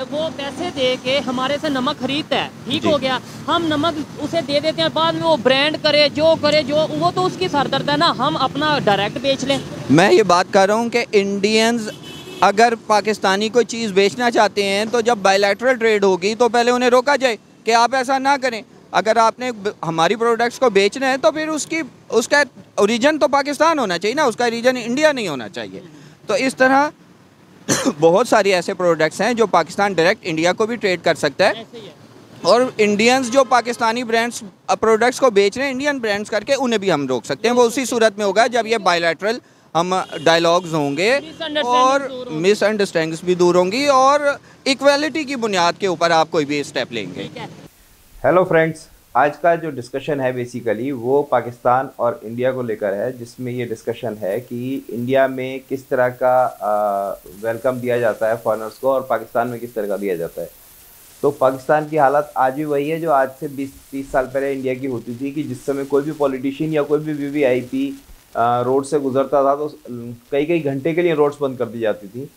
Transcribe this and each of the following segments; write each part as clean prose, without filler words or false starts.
वो पैसे दे के हमारे से नमक खरीदता है, ठीक हो गया, हम नमक उसे दे देते हैं, बाद में वो ब्रांड करे जो वो तो उसकी सरदर्द है ना, हम अपना डायरेक्ट बेच लें। मैं ये बात कर रहा हूँ कि इंडियंस अगर पाकिस्तानी कोई चीज़ बेचना चाहते हैं तो जब बायलैटरल ट्रेड होगी तो पहले उन्हें रोका जाए कि आप ऐसा ना करें। अगर आपने हमारी प्रोडक्ट्स को बेचना है तो फिर उसका ओरिजिन तो पाकिस्तान होना चाहिए ना, उसका ओरिजिन इंडिया नहीं होना चाहिए। तो इस तरह बहुत सारी ऐसे प्रोडक्ट्स हैं जो पाकिस्तान डायरेक्ट इंडिया को भी ट्रेड कर सकता है, और इंडियंस जो पाकिस्तानी ब्रांड्स प्रोडक्ट्स को बेच रहे हैं इंडियन ब्रांड्स करके, उन्हें भी हम रोक सकते हैं। वो उसी सूरत में होगा जब ये बायलैटरल हम डायलॉग्स होंगे और मिसअंडरस्टैंडिंग्स भी दूर होंगी और इक्वालिटी की बुनियाद के ऊपर आप कोई भी स्टेप लेंगे। हेलो फ्रेंड्स, आज का जो डिस्कशन है बेसिकली वो पाकिस्तान और इंडिया को लेकर है, जिसमें ये डिस्कशन है कि इंडिया में किस तरह का वेलकम दिया जाता है फॉरेनर्स को और पाकिस्तान में किस तरह का दिया जाता है। तो पाकिस्तान की हालत आज भी वही है जो आज से 20-30 साल पहले इंडिया की होती थी, कि जिस समय कोई भी पॉलिटिशियन या कोई भी वीवीआईपी रोड से गुजरता था तो कई कई घंटे के लिए रोड्स बंद कर दी जाती थी।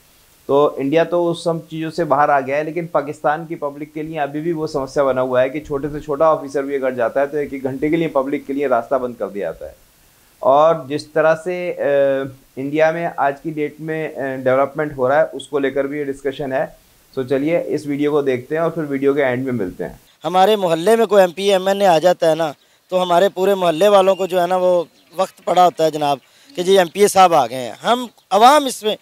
तो इंडिया तो उस सब चीज़ों से बाहर आ गया है, लेकिन पाकिस्तान की पब्लिक के लिए अभी भी वो समस्या बना हुआ है कि छोटे से छोटा ऑफिसर भी अगर जाता है तो एक घंटे के लिए पब्लिक के लिए रास्ता बंद कर दिया जाता है। और जिस तरह से इंडिया में आज की डेट में डेवलपमेंट हो रहा है उसको लेकर भी ये डिस्कशन है। तो चलिए इस वीडियो को देखते हैं और फिर वीडियो के एंड में मिलते हैं। हमारे मोहल्ले में कोई एमपी एमएनए आ जाता है ना, तो हमारे पूरे मोहल्ले वालों को जो है ना वो वक्त पड़ा होता है जनाब कि जी एमपीए साहब आ गए हैं। हम आवाम इसमें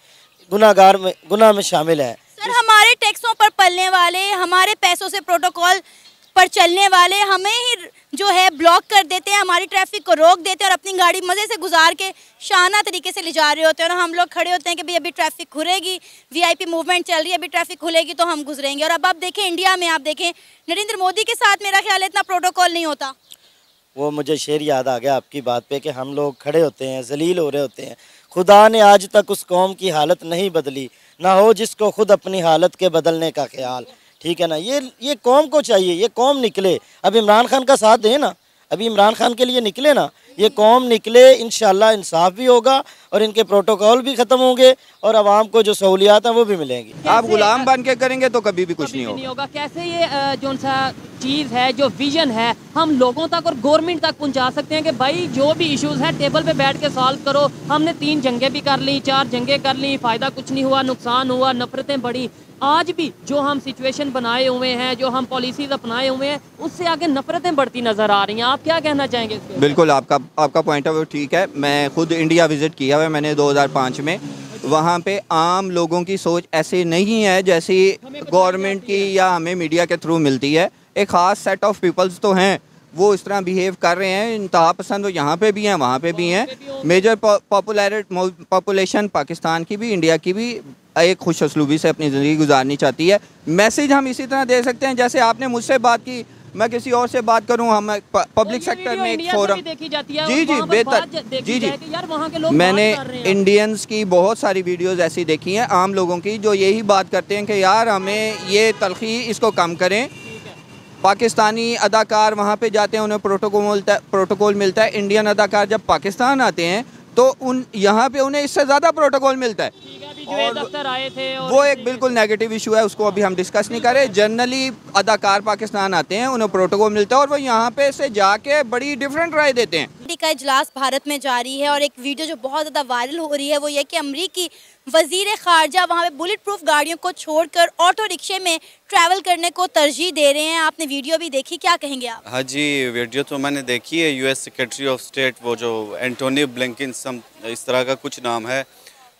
गुनाह में शामिल है। सर, हमारे टैक्सों पर पलने वाले, हमारे पैसों से प्रोटोकॉल पर चलने वाले हमें ही जो है ब्लॉक कर देते हैं, हमारी ट्रैफिक को रोक देते हैं और अपनी गाड़ी मज़े से गुजार के शाना तरीके से ले जा रहे होते हैं। और हम लोग खड़े होते हैं कि भाई अभी ट्रैफिक खुलेगी, वीआईपी मूवमेंट चल रही है, अभी ट्रैफिक खुलेगी तो हम गुजरेंगे। और अब आप देखें इंडिया में, आप देखें नरेंद्र मोदी के साथ मेरा ख्याल है इतना प्रोटोकॉल नहीं होता। वो मुझे शेर याद आ गया आपकी बात पे कि हम लोग खड़े होते हैं, जलील हो रहे होते हैं। खुदा ने आज तक उस कौम की हालत नहीं बदली, ना हो जिसको खुद अपनी हालत के बदलने का ख्याल। ठीक है ना, ये कौम को चाहिए, ये कौम निकले। अब इमरान खान का साथ दें ना, अभी इमरान खान के लिए निकले ना, ये कौम निकले, इंशाल्लाह इंसाफ भी होगा और इनके प्रोटोकॉल भी ख़त्म होंगे और आवाम को जो सहूलियात हैं वो भी मिलेंगी। आप गुलाम बन के करेंगे तो कभी भी कुछ नहीं होगा। कैसे ये जो सा चीज़ है, जो विजन है, हम लोगों तक और गवर्नमेंट तक पहुंचा सकते हैं कि भाई जो भी इश्यूज है टेबल पे बैठ के सॉल्व करो। हमने 3 जंगें भी कर ली, 4 जंगें कर ली, फ़ायदा कुछ नहीं हुआ, नुकसान हुआ, नफरतें बढ़ी। आज भी जो हम सिचुएशन बनाए हुए हैं, जो हम पॉलिसीज अपनाए हुए हैं, उससे आगे नफरतें बढ़ती नज़र आ रही हैं। आप क्या कहना चाहेंगे? बिल्कुल, आपका पॉइंट ऑफ व्यू ठीक है। मैं खुद इंडिया विज़िट किया हुआ है मैंने 2005 में। वहाँ पे आम लोगों की सोच ऐसी नहीं है जैसी गवर्नमेंट की या हमें मीडिया के थ्रू मिलती है। एक ख़ास सेट ऑफ पीपल्स तो हैं वो इस तरह बिहेव कर रहे हैं, इंतहा पसंद, वो यहाँ पे भी हैं वहाँ पे भी हैं। मेजर पॉपुलेशन पाकिस्तान की भी इंडिया की भी एक खुश असलूबी से अपनी ज़िंदगी गुजारनी चाहती है। मैसेज हम इसी तरह दे सकते हैं जैसे आपने मुझसे बात की, मैं किसी और से बात करूं, हम पब्लिक सेक्टर में एक फोरम जी बेहतर जी मैंने इंडियंस की बहुत सारी वीडियोस ऐसी देखी हैं आम लोगों की जो यही बात करते हैं कि यार हमें ये तलखी इसको कम करें। पाकिस्तानी अदाकार वहाँ पे जाते हैं, उन्हें प्रोटोकॉल मिलता है। इंडियन अदाकार जब पाकिस्तान आते हैं तो यहाँ पे उन्हें इससे ज़्यादा प्रोटोकॉल मिलता है। और आए थे और वो एक बिल्कुल नेगेटिव इशू है, उसको अभी हम डिस्कस नहीं करें। जनरली अदाकार पाकिस्तान आते हैं, उन्हें प्रोटोकॉल मिलता है और वो यहाँ पे से जाके बड़ी डिफरेंट राय देते हैं। का इजलास भारत में जारी है और एक वीडियो जो बहुत ज़्यादा वायरल हो रही है वो ये कि अमरीकी वजीर खारजा वहाँ पे बुलेट प्रूफ गाड़ियों को छोड़कर ऑटो रिक्शे में ट्रैवल करने को तरजीह दे रहे हैं। आपने वीडियो भी देखी, क्या कहेंगे आप? हाँ जी, वीडियो तो मैंने देखी है। यूएस सेक्रेटरी ऑफ स्टेट, वो जो एंटोनी ब्लिंकन इस तरह का कुछ नाम है,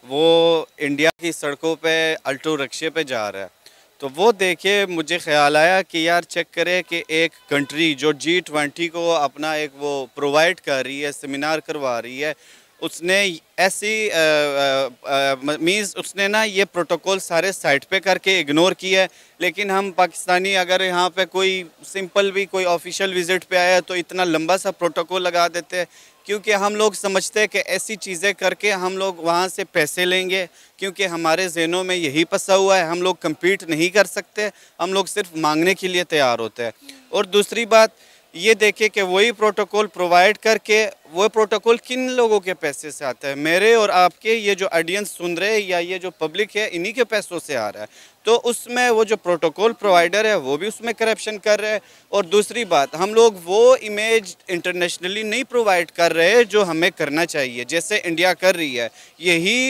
वो इंडिया की सड़कों पे अल्टो रिक्शे पे जा रहा है। तो वो देखे मुझे ख्याल आया कि यार चेक करें कि एक कंट्री जो G20 को अपना एक वो प्रोवाइड कर रही है, सेमिनार करवा रही है, उसने ऐसी मीन्स उसने ना ये प्रोटोकॉल सारे साइड पे करके इग्नोर किया है। लेकिन हम पाकिस्तानी अगर यहाँ पे कोई सिंपल भी कोई ऑफिशियल विज़िट पे आया तो इतना लंबा सा प्रोटोकॉल लगा देते हैं, क्योंकि हम लोग समझते हैं कि ऐसी चीज़ें करके हम लोग वहाँ से पैसे लेंगे, क्योंकि हमारे ज़हनों में यही फंसा हुआ है। हम लोग कम्पीट नहीं कर सकते, हम लोग सिर्फ मांगने के लिए तैयार होते हैं। और दूसरी बात ये देखे कि वही प्रोटोकॉल प्रोवाइड करके वो प्रोटोकॉल किन लोगों के पैसे से आता है। मेरे और आपके ये जो ऑडियंस सुन रहे हैं या ये जो पब्लिक है, इन्हीं के पैसों से आ रहा है। तो उसमें वो जो प्रोटोकॉल प्रोवाइडर है वो भी उसमें करप्शन कर रहे हैं। और दूसरी बात, हम लोग वो इमेज इंटरनेशनली नहीं प्रोवाइड कर रहे जो हमें करना चाहिए, जैसे इंडिया कर रही है। यही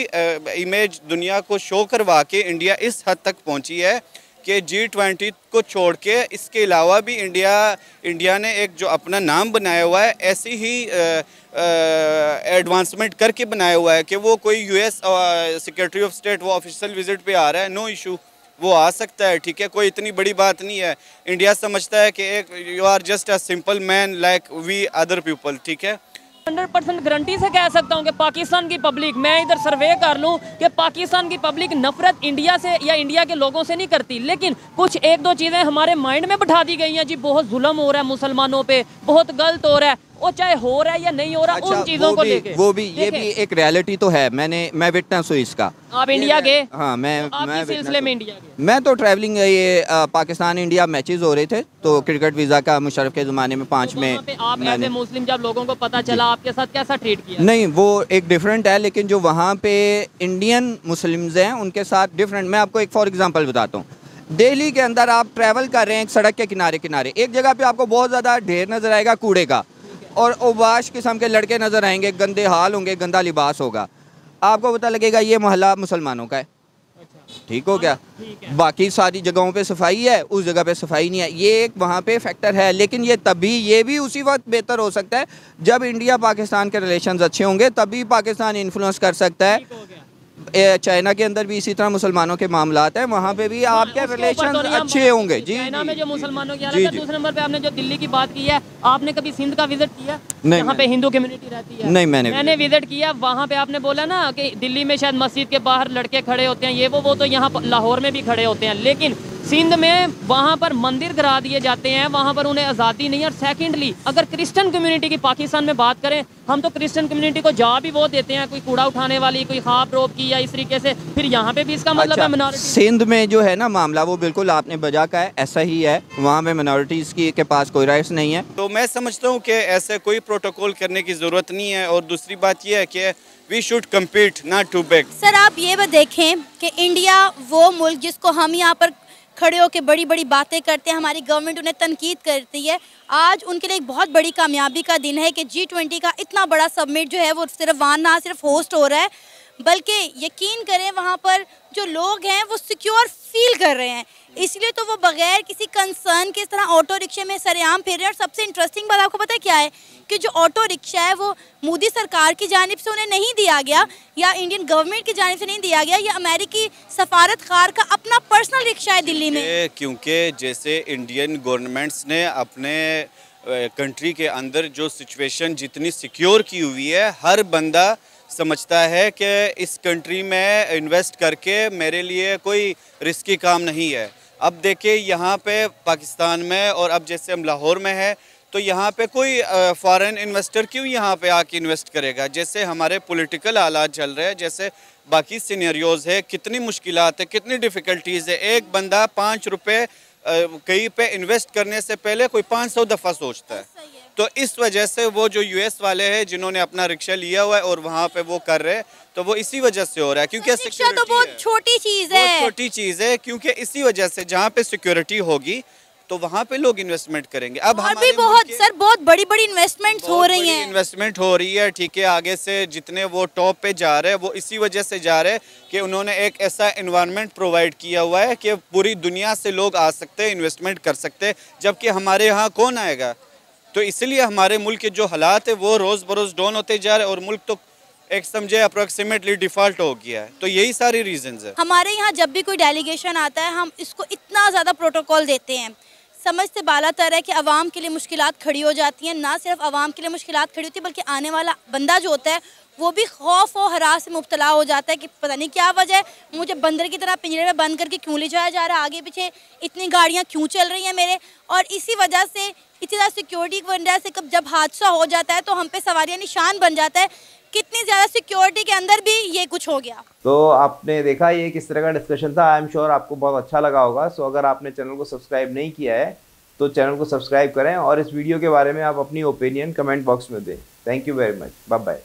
इमेज दुनिया को शो करवा के इंडिया इस हद तक पहुंची है कि G20 को छोड़ के इसके अलावा भी इंडिया ने एक जो अपना नाम बनाया हुआ है, ऐसी ही एडवांसमेंट करके बनाया हुआ है कि वो कोई US सेक्रेटरी ऑफ स्टेट वो ऑफिशियल विजिट पे आ रहा है, नो इशू, वो आ सकता है, ठीक है, कोई इतनी बड़ी बात नहीं है। इंडिया समझता है कि एक you are just a simple man like we other people, ठीक है। 100% गारंटी से कह सकता हूँ कि पाकिस्तान की पब्लिक, मैं इधर सर्वे कर लूँ कि पाकिस्तान की पब्लिक नफरत इंडिया से या इंडिया के लोगों से नहीं करती, लेकिन कुछ एक दो चीज़ें हमारे माइंड में बैठा दी गई हैं जी, बहुत जुल्म हो रहा है मुसलमानों पे, बहुत गलत हो रहा है, वो चाहे हो रहा है या नहीं हो रहा, उन चीज़ों को लेके वो भी ये भी एक रियलिटी तो है। मैं विटनेस हूँ इसका। आप इंडिया गए? हाँ, मैं सिलसिले में इंडिया गए। मैं तो ट्रैवलिंग, ये पाकिस्तान इंडिया मैचेस हो रहे थे तो क्रिकेट वीज़ा का मुशर्रफ के ज़माने में 5 में आप एज ए मुस्लिम जब लोगों को पता चला, आपके साथ कैसा ट्रीट किया? नहीं, वो एक डिफरेंट है, लेकिन जो वहाँ पे इंडियन मुस्लिम्स हैं उनके साथ डिफरेंट। मैं आपको एक फॉर एग्जांपल बताता हूँ। दिल्ली के अंदर आप ट्रैवल कर रहे हैं, एक सड़क के किनारे किनारे एक जगह पे आपको बहुत ज़्यादा ढेर नज़र आएगा कूड़े का, और ओबाश किस्म के लड़के नज़र आएंगे, गंदे हाल होंगे, गंदा लिबास होगा, आपको पता लगेगा ये मोहल्ला मुसलमानों का है। ठीक हो गया। बाकी सारी जगहों पे सफाई है, उस जगह पे सफाई नहीं है, ये एक वहाँ पे फैक्टर है। लेकिन ये भी उसी वक्त बेहतर हो सकता है जब इंडिया पाकिस्तान के रिलेशंस अच्छे होंगे, तभी पाकिस्तान इन्फ्लुएंस कर सकता है। चाइना के अंदर भी इसी तरह मुसलमानों के मामलात हैं, वहाँ पे भी आपके रिलेशन अच्छे होंगे। जी, चाइना में जो मुसलमानों की हालत है। दूसरे नंबर पे आपने जो दिल्ली की बात की है, आपने कभी सिंध का विजिट किया? नहीं, यहाँ पे हिंदू कम्युनिटी रहती है। नहीं, मैंने विजिट किया। वहाँ पे आपने बोला ना कि दिल्ली में शायद मस्जिद के बाहर लड़के खड़े होते हैं, ये वो तो यहाँ लाहौर में भी खड़े होते हैं, लेकिन सिंध में वहाँ पर मंदिर गिरा दिए जाते हैं, वहाँ पर उन्हें आज़ादी नहीं है। और सेकेंडली, अगर क्रिश्चियन कम्युनिटी की पाकिस्तान में बात करें, हम तो क्रिश्चियन कम्युनिटी को जा भी वो देते हैं, कोई कूड़ा उठाने वाली, कोई खाब रोब की या इस तरीके से, फिर यहाँ पे भी इसका मतलब है मिनॉरिटी। सिंध में जो है ना मामला, वो बिल्कुल आपने बजा का है, ऐसा ही है, वहाँ पे मिनॉरिटीज़ के पास कोई राइट्स नहीं है। तो मैं समझता हूँ कि ऐसे कोई प्रोटोकॉल करने की ज़रूरत नहीं है। और दूसरी बात यह है कि we should compete not to beg. Sir, आप ये बात देखें कि इंडिया वो मुल्क जिसको हम यहाँ पर खड़े होकर बड़ी बड़ी बातें करते हैं, हमारी गवर्नमेंट उन्हें तनकीद करती है, आज उनके लिए एक बहुत बड़ी कामयाबी का दिन है कि G20 का इतना बड़ा सबमिट जो है वो सिर्फ वहाँ ना सिर्फ होस्ट हो रहा है, बल्कि यकीन करें वहाँ पर जो लोग हैं वो सिक्योर फील कर रहे हैं। इसलिए तो वो बगैर किसी कंसर्न के इस तरह ऑटो रिक्शे में सरेआम फिर रहे हैं। और सबसे इंटरेस्टिंग बात आपको पता है क्या है कि जो ऑटो रिक्शा है वो मोदी सरकार की जानिब से उन्हें नहीं दिया गया, या इंडियन गवर्नमेंट की जानिब से नहीं दिया गया, या अमेरिकी सफारत खार का अपना पर्सनल रिक्शा है दिल्ली में। क्योंकि जैसे इंडियन गवर्नमेंट्स ने अपने कंट्री के अंदर जो सिचुएशन जितनी सिक्योर की हुई है, हर बंदा समझता है कि इस कंट्री में इन्वेस्ट करके मेरे लिए कोई रिस्की काम नहीं है। अब देखिए यहाँ पे पाकिस्तान में, और अब जैसे हम लाहौर में है, तो यहाँ पे कोई फॉरेन इन्वेस्टर क्यों यहाँ पे आके इन्वेस्ट करेगा। जैसे हमारे पॉलिटिकल हालात चल रहे हैं, जैसे बाकी सिनेरियोज़ है, कितनी मुश्किलात है, कितनी डिफ़िकल्टीज़ है। एक बंदा 5 रुपये कहीं पे इन्वेस्ट करने से पहले कोई 500 दफ़ा सोचता है। तो इस वजह से वो जो US वाले हैं जिन्होंने अपना रिक्शा लिया हुआ है और वहाँ पे वो कर रहे हैं, तो वो इसी वजह से हो रहा है। क्योंकि रिक्शा तो बहुत छोटी चीज़ है, छोटी चीज़ है, क्योंकि इसी वजह से जहाँ पे सिक्योरिटी होगी तो वहाँ पे लोग इन्वेस्टमेंट करेंगे। अब और भी बहुत बड़ी बड़ी इन्वेस्टमेंट्स हो रही हैं, इन्वेस्टमेंट हो रही है, ठीक है। आगे से जितने वो टॉप पे जा रहे हैं वो इसी वजह से जा रहे हैं कि उन्होंने एक ऐसा एनवायरनमेंट प्रोवाइड किया हुआ है कि पूरी दुनिया से लोग आ सकते हैं, इन्वेस्टमेंट कर सकते हैं, जबकि हमारे यहाँ कौन आएगा। तो इसलिए हमारे मुल्क के जो हालात है वो रोज़ बरोज़ डाउन होते जा रहे हैं, और मुल्क तो एक समझे अप्रोक्सीमेटली डिफ़ॉल्ट हो गया है। तो यही सारी रीजंस है। हमारे यहाँ जब भी कोई डेलीगेशन आता है, हम इसको इतना ज़्यादा प्रोटोकॉल देते हैं, समझ से बालातर है कि आवाम के लिए मुश्किलात खड़ी हो जाती हैं। ना सिर्फ आवाम के लिए मुश्किलात खड़ी होती है, बल्कि आने वाला बंदा जो होता है वो भी खौफ और हरास से मुब्तला हो जाता है कि पता नहीं क्या वजह है, मुझे बंदर की तरह पिंजरे में बंद करके क्यों ले जाया जा रहा है, आगे पीछे इतनी गाड़ियाँ क्यों चल रही हैं मेरे। और इसी वजह से, इतनी ज़्यादा सिक्योरिटी की वजह से जब हादसा हो जाता है तो हम पे सवारियाँ निशान बन जाता है। कितनी ज़्यादा सिक्योरिटी के अंदर भी ये कुछ हो गया। तो आपने देखा ये किस तरह का डिस्कशन था। आई एम श्योर आपको बहुत अच्छा लगा होगा। सो अगर आपने चैनल को सब्सक्राइब नहीं किया है तो चैनल को सब्सक्राइब करें और इस वीडियो के बारे में आप अपनी ओपिनियन कमेंट बॉक्स में दें। Thank you very much, bye bye.